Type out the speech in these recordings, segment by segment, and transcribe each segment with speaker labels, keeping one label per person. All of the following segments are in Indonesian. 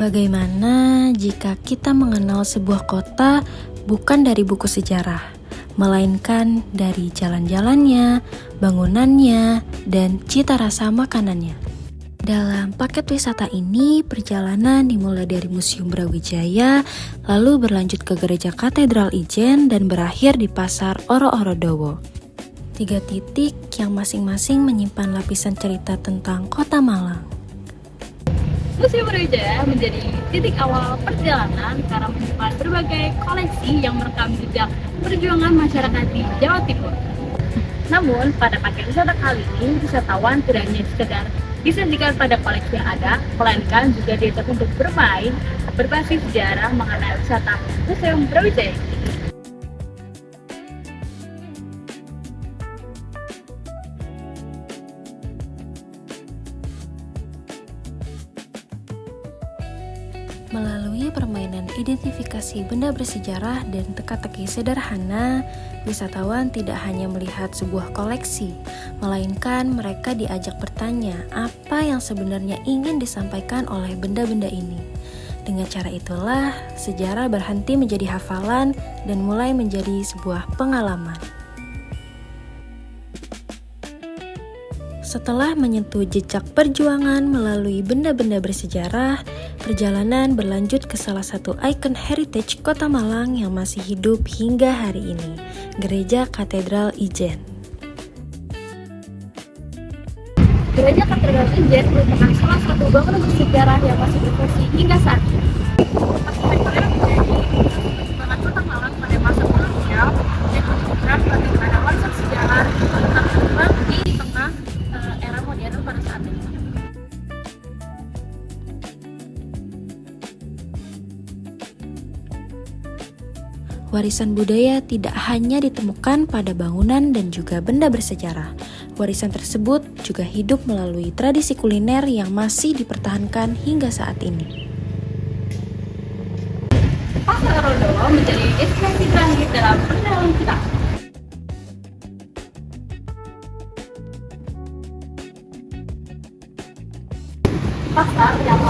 Speaker 1: Bagaimana jika kita mengenal sebuah kota bukan dari buku sejarah, melainkan dari jalan-jalannya, bangunannya, dan cita rasa makanannya? Dalam paket wisata ini, perjalanan dimulai dari Museum Brawijaya, lalu berlanjut ke Gereja Katedral Ijen, dan berakhir di Pasar Oro-Oro Dowo. 3 titik yang masing-masing menyimpan lapisan cerita tentang Kota Malang.
Speaker 2: Museum Brawijaya menjadi titik awal perjalanan karena menyimpan berbagai koleksi yang merekam jejak perjuangan masyarakat di Jawa Timur. Namun, pada paket wisata kali ini, wisatawan tidak hanya sekedar disajikan pada koleksi yang ada, melainkan juga diajak untuk bermain berbasis sejarah mengenai wisata Museum Brawijaya.
Speaker 1: Melalui permainan identifikasi benda bersejarah dan teka-teki sederhana, wisatawan tidak hanya melihat sebuah koleksi, melainkan mereka diajak bertanya apa yang sebenarnya ingin disampaikan oleh benda-benda ini. Dengan cara itulah, sejarah berhenti menjadi hafalan dan mulai menjadi sebuah pengalaman. Setelah menyentuh jejak perjuangan melalui benda-benda bersejarah, perjalanan berlanjut ke salah satu ikon heritage Kota Malang yang masih hidup hingga hari ini, Gereja Katedral Ijen.
Speaker 2: Gereja Katedral Ijen merupakan salah satu bangunan bersejarah yang masih berfungsi hingga saat ini. Arsitekturnya menjadi perkembangan Kota Malang pada masa kolonial yang menunjukkan bagaimana warisan sejarah tetap berkembang di tengah era modern pada saat ini.
Speaker 1: Warisan budaya tidak hanya ditemukan pada bangunan dan juga benda bersejarah. Warisan tersebut juga hidup melalui tradisi kuliner yang masih dipertahankan hingga saat ini.
Speaker 2: Pasar Oro Dowo menjadi destinasi transit dalam perjalanan kita. Pasar yang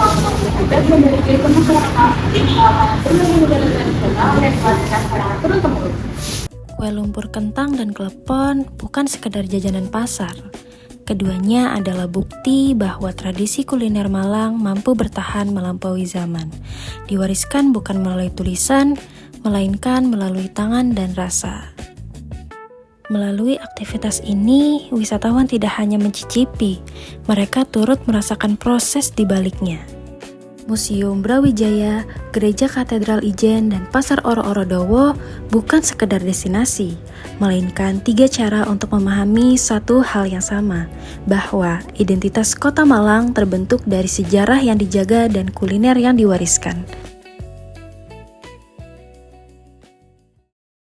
Speaker 2: dan memiliki pemasaran benar-benar tradisional dan diwariskan secara turun-temurun.
Speaker 1: Kue lumpur kentang dan klepon bukan sekedar jajanan pasar. Keduanya adalah bukti bahwa tradisi kuliner Malang mampu bertahan melampaui zaman. Diwariskan bukan melalui tulisan, melainkan melalui tangan dan rasa. Melalui aktivitas ini, wisatawan tidak hanya mencicipi, mereka turut merasakan proses di baliknya. Museum Brawijaya, Gereja Katedral Ijen, dan Pasar Oro-Oro Dowo bukan sekedar destinasi, melainkan 3 cara untuk memahami satu hal yang sama, bahwa identitas Kota Malang terbentuk dari sejarah yang dijaga dan kuliner yang diwariskan.